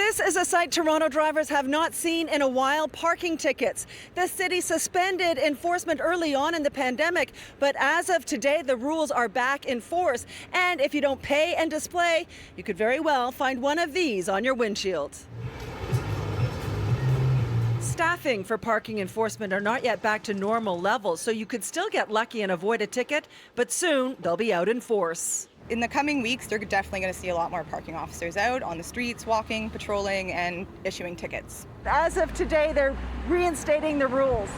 This is a sight Toronto drivers have not seen in a while: parking tickets. The city suspended enforcement early on in the pandemic, but as of today, the rules are back in force. And if you don't pay and display, you could very well find one of these on your windshield. Staffing for parking enforcement are not yet back to normal levels, so you could still get lucky and avoid a ticket, but soon they'll be out in force. In the coming weeks, they're definitely going to see a lot more parking officers out on the streets, walking, patrolling, and issuing tickets. As of today, they're reinstating the rules.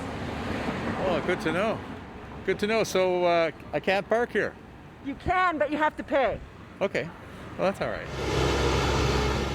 Oh, good to know. Good to know. So I can't park here. You can, but you have to pay. Okay. Well, that's all right.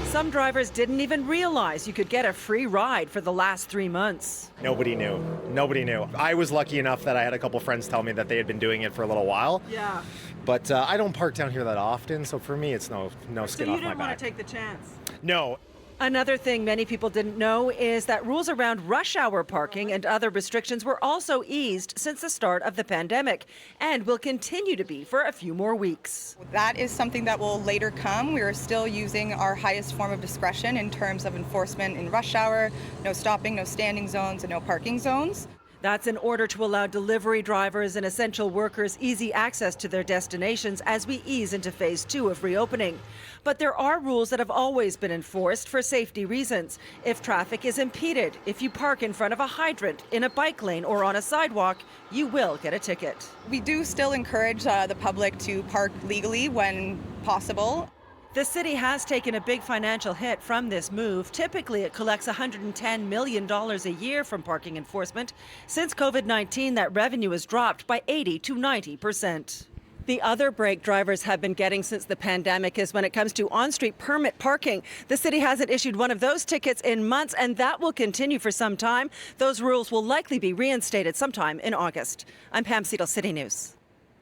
Some drivers didn't even realize you could get a free ride for the last 3 months. Nobody knew. Nobody knew. I was lucky enough that I had a couple friends tell me that they had been doing it for a little while. Yeah. But I don't park down here that often, so for me it's no skin So off you my didn't want back. to take the chance? No. Another thing many people didn't know is that rules around rush hour parking and other restrictions were also eased since the start of the pandemic and will continue to be for a few more weeks. That is something that will later come. We are still using our highest form of discretion in terms of enforcement in rush hour: no stopping, no standing zones, and no parking zones. That's in order to allow delivery drivers and essential workers easy access to their destinations as we ease into phase 2 of reopening. But there are rules that have always been enforced for safety reasons. If traffic is impeded, if you park in front of a hydrant, in a bike lane, or on a sidewalk, you will get a ticket. We do still encourage the public to park legally when possible. The city has taken a big financial hit from this move. Typically, it collects $110 million a year from parking enforcement. Since COVID-19, that revenue has dropped by 80 to 90%. The other break drivers have been getting since the pandemic is when it comes to on-street permit parking. The city hasn't issued one of those tickets in months, and that will continue for some time. Those rules will likely be reinstated sometime in August. I'm Pam Seatle, City News.